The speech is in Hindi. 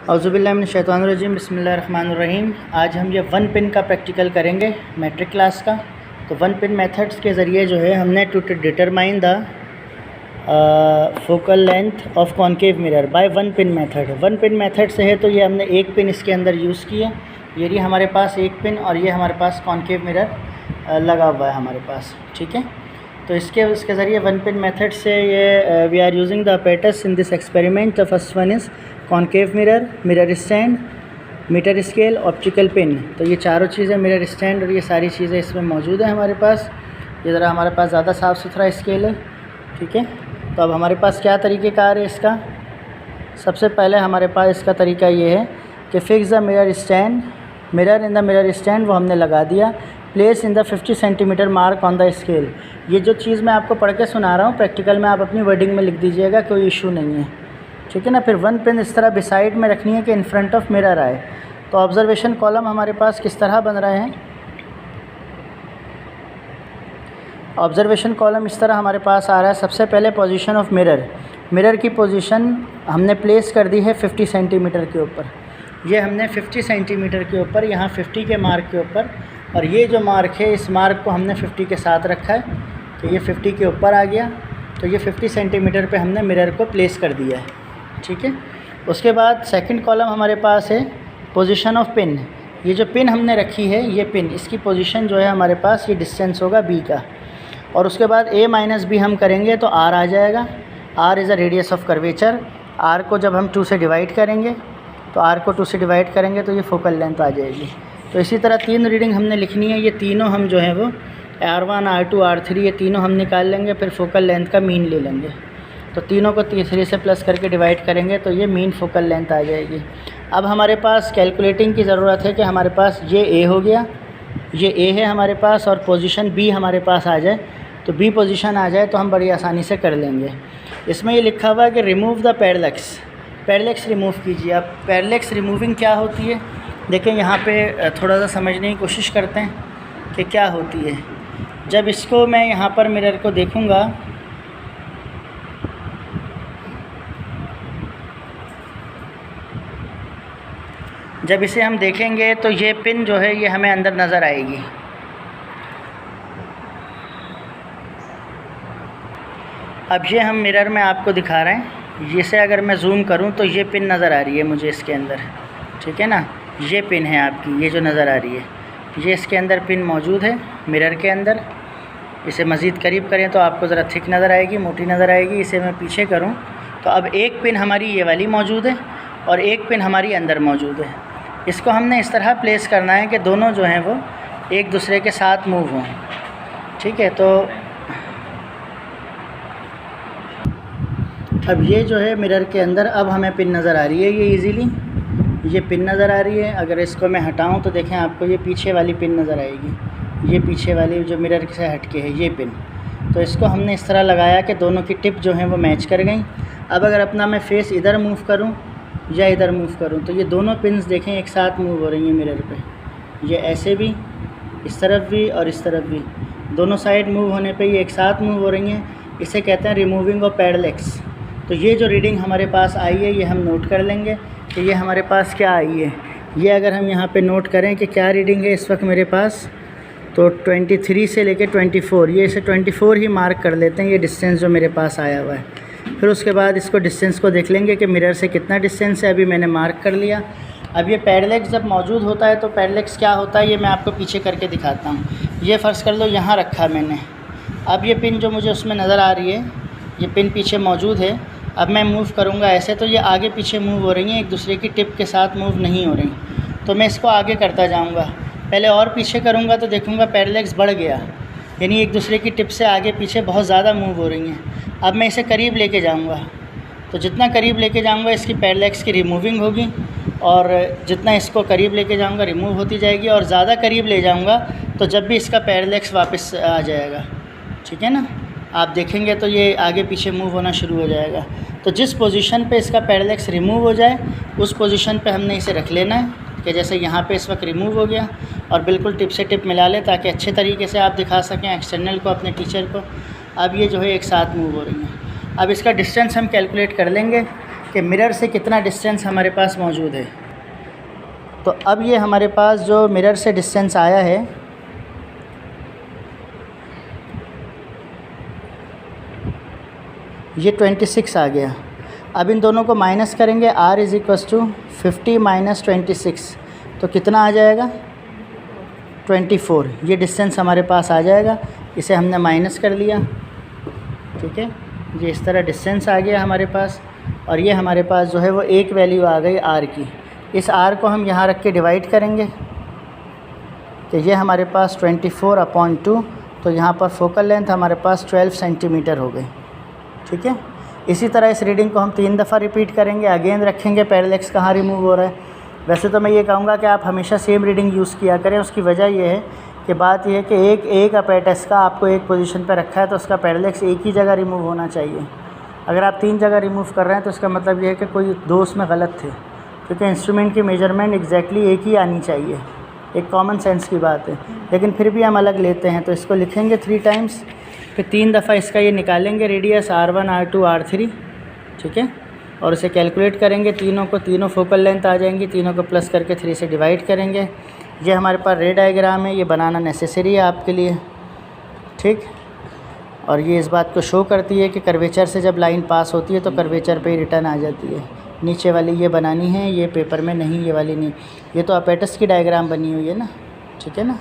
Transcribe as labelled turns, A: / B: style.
A: औज़ुबिल्लाहि मिनश्शैतानिर्रजीम बिस्मिल्लाहिर्रहमानिर्रहीम। आज हम ये 1 पिन का प्रैक्टिकल करेंगे मैट्रिक क्लास का। तो 1 पिन मेथड्स के ज़रिए जो है हमने to determine the focal length of concave mirror by 1 pin method. 1 pin method से है तो ये हमने एक पिन इसके अंदर यूज़ किया। ये रही हमारे पास एक पिन और ये हमारे पास कॉन्केव मिरर लगा हुआ है हमारे पास, ठीक है। तो इसके ज़रिए 1 पिन मेथड से ये we are using the apparatus in this experiment. The first one is concave mirror, mirror stand, metre scale, optical pin. तो ये चारों चीज़ें, मिरर स्टैंड और ये सारी चीज़ें इसमें मौजूद है हमारे पास। ये ज़रा हमारे पास ज़्यादा साफ़ सुथरा स्केल है, ठीक है। तो अब हमारे पास क्या तरीक़ेकार है इसका। सबसे पहले हमारे पास इसका तरीका ये है कि fix the mirror stand, mirror in the mirror stand वो हमने लगा दिया। Place in the 50 centimetre mark on the scale. ये जो चीज़ मैं आपको पढ़ के सुना रहा हूँ प्रैक्टिकल में आप अपनी वर्डिंग में लिख दीजिएगा, कोई इशू नहीं है, ठीक है ना। फिर 1 पिन इस तरह बिसाइड में रखनी है कि इन फ्रंट ऑफ मिरर आए। तो ऑब्ज़र्वेशन कॉलम हमारे पास किस तरह बन रहे हैं। ऑब्ज़र्वेशन कॉलम इस तरह हमारे पास आ रहा है। सबसे पहले पोजीशन ऑफ मिरर, मिरर की पोजीशन हमने प्लेस कर दी है 50 सेंटीमीटर के ऊपर। ये हमने 50 सेंटीमीटर के ऊपर, यहाँ 50 के मार्क के ऊपर, और ये जो मार्क है इस मार्क को हमने 50 के साथ रखा है। तो ये 50 के ऊपर आ गया। तो ये 50 सेंटीमीटर पे हमने मिरर को प्लेस कर दिया है, ठीक है। उसके बाद सेकंड कॉलम हमारे पास है पोजीशन ऑफ पिन। ये जो पिन हमने रखी है ये पिन, इसकी पोजीशन जो है हमारे पास ये डिस्टेंस होगा b का। और उसके बाद a माइनस b हम करेंगे तो r आ जाएगा। r is a radius of curvature. r को जब हम 2 से डिवाइड करेंगे तो r को 2 से डिवाइड करेंगे तो ये फोकल लेंथ आ जाएगी। तो इसी तरह 3 रीडिंग हमने लिखनी है। ये तीनों हम जो है वो R1, R2, R3 ये तीनों हम निकाल लेंगे। फिर फोकल लेंथ का मीन ले लेंगे। तो तीनों को 3 से प्लस करके डिवाइड करेंगे तो ये मीन फोकल लेंथ आ जाएगी। अब हमारे पास कैलकुलेटिंग की ज़रूरत है कि हमारे पास ये A हो गया, ये A है हमारे पास, और पोजीशन B हमारे पास आ जाए। तो B पोजीशन आ जाए तो हम बड़ी आसानी से कर लेंगे। इसमें ये लिखा हुआ है कि remove the parallax, parallax remove कीजिए। अब पैरेलैक्स रिमूविंग क्या होती है, देखें यहाँ पे थोड़ा सा समझने की कोशिश करते हैं कि क्या होती है। जब इसको मैं यहाँ पर मिरर को देखूँगा जब इसे हम देखेंगे तो ये पिन जो है ये हमें अंदर नज़र आएगी। अब ये हम मिरर में आपको दिखा रहे हैं। इसे अगर मैं जूम करूं तो ये पिन नज़र आ रही है मुझे इसके अंदर, ठीक है ना। ये पिन है आपकी, ये जो नज़र आ रही है, ये इसके अंदर पिन मौजूद है मिरर के अंदर। इसे मज़ीद करीब करें तो आपको ज़रा थिक नज़र आएगी, मोटी नज़र आएगी। इसे मैं पीछे करूं तो अब एक पिन हमारी ये वाली मौजूद है और एक पिन हमारी अंदर मौजूद है। इसको हमने इस तरह प्लेस करना है कि दोनों जो हैं वो एक दूसरे के साथ मूव हों, ठीक है। तो अब ये जो है मिरर के अंदर अब हमें पिन नज़र आ रही है, ये इजीली ये पिन नज़र आ रही है। अगर इसको मैं हटाऊं तो देखें आपको ये पीछे वाली पिन नज़र आएगी, ये पीछे वाली जो मिरर से हट के है ये पिन। तो इसको हमने इस तरह लगाया कि दोनों की टिप जो है वो मैच कर गई। अब अगर अपना मैं फेस इधर मूव करूं या इधर मूव करूं तो ये दोनों पिन्स देखें एक साथ मूव हो रही हैं मिरर पे। ये ऐसे भी, इस तरफ भी और इस तरफ भी, दोनों साइड मूव होने पे ये एक साथ मूव हो रही हैं। इसे कहते हैं रिमूविंग ऑफ पैरेलैक्स। तो ये जो रीडिंग हमारे पास आई है ये हम नोट कर लेंगे कि ये हमारे पास क्या आई है। ये अगर हम यहाँ पे नोट करें कि क्या रीडिंग है इस वक्त मेरे पास, तो 23 से लेके 24, ये इसे 24 ही मार्क कर लेते हैं, ये डिस्टेंस जो मेरे पास आया हुआ है। फिर उसके बाद इसको डिस्टेंस को देख लेंगे कि मिरर से कितना डिस्टेंस है। अभी मैंने मार्क कर लिया। अब ये पैरेलैक्स जब मौजूद होता है तो पैरेलैक्स क्या होता है ये मैं आपको पीछे करके दिखाता हूँ। ये फ़र्ज़ कर लो यहाँ रखा मैंने। अब ये पिन जो मुझे उसमें नज़र आ रही है ये पिन पीछे मौजूद है। अब मैं मूव करूँगा ऐसे तो ये आगे पीछे मूव हो रही हैं, एक दूसरे की टिप के साथ मूव नहीं हो रही। तो मैं इसको आगे करता जाऊँगा, पहले और पीछे करूँगा तो देखूँगा पैरेलैक्स बढ़ गया, यानी एक दूसरे की टिप से आगे पीछे बहुत ज़्यादा मूव हो रही हैं। अब मैं इसे करीब लेके जाऊँगा तो जितना करीब लेके जाऊँगा इसकी पैरेलैक्स की रिमूविंग होगी, और जितना इसको करीब लेके जाऊँगा रिमूव होती जाएगी, और ज़्यादा करीब ले जाऊँगा तो जब भी इसका पैरेलैक्स वापस आ जाएगा, ठीक है ना। आप देखेंगे तो ये आगे पीछे मूव होना शुरू हो जाएगा। तो जिस पोजीशन पे इसका पैरेलैक्स रिमूव हो जाए उस पोजीशन पे हमने इसे रख लेना है कि जैसे यहाँ पे इस वक्त रिमूव हो गया, और बिल्कुल टिप से टिप मिला लें ताकि अच्छे तरीके से आप दिखा सकें एक्सटर्नल को अपने टीचर को। अब ये जो है एक साथ मूव हो रही हैं। अब इसका डिस्टेंस हम कैलकुलेट कर लेंगे कि मिरर से कितना डिस्टेंस हमारे पास मौजूद है। तो अब ये हमारे पास जो मिरर से डिस्टेंस आया है, ये 26 आ गया। अब इन दोनों को माइनस करेंगे, r is equals to 50 minus 26, तो कितना आ जाएगा 24। ये डिस्टेंस हमारे पास आ जाएगा, इसे हमने माइनस कर लिया, ठीक है। ये इस तरह डिस्टेंस आ गया हमारे पास, और ये हमारे पास जो है वो एक वैल्यू आ गई r की। इस r को हम यहाँ रख के डिवाइड करेंगे, तो ये हमारे पास 24/2, तो यहाँ पर फोकल लेंथ हमारे पास 12 सेंटीमीटर हो गई, ठीक है। इसी तरह इस रीडिंग को हम 3 दफ़ा रिपीट करेंगे, अगेन रखेंगे पैरेलैक्स कहाँ रिमूव हो रहा है। वैसे तो मैं ये कहूँगा कि आप हमेशा सेम रीडिंग यूज़ किया करें। उसकी वजह ये है कि बात यह है कि एक अपैरेटस का आपको एक पोजीशन पर रखा है, तो उसका पैरेलैक्स एक ही जगह रिमूव होना चाहिए। अगर आप 3 जगह रिमूव कर रहे हैं तो इसका मतलब ये है कि कोई 2 उसमें गलत थे, क्योंकि इंस्ट्रूमेंट की मेजरमेंट एग्जैक्टली एक ही आनी चाहिए, एक कॉमन सेंस की बात है। लेकिन फिर भी हम अलग लेते हैं, तो इसको लिखेंगे 3 टाइम्स, फिर 3 दफ़ा इसका ये निकालेंगे रेडियस r1 r2 r3, ठीक है। और इसे कैलकुलेट करेंगे, तीनों फोकल लेंथ आ जाएंगी, तीनों को प्लस करके 3 से डिवाइड करेंगे। ये हमारे पास रे डायग्राम है, ये बनाना नेसेसरी है आपके लिए, ठीक। और ये इस बात को शो करती है कि कर्वेचर से जब लाइन पास होती है तो कर्वेचर पे ही रिटर्न आ जाती है। नीचे वाली ये बनानी है, ये पेपर में नहीं, ये वाली नहीं। ये तो अपैरेटस की डायग्राम बनी हुई है ना, ठीक है ना।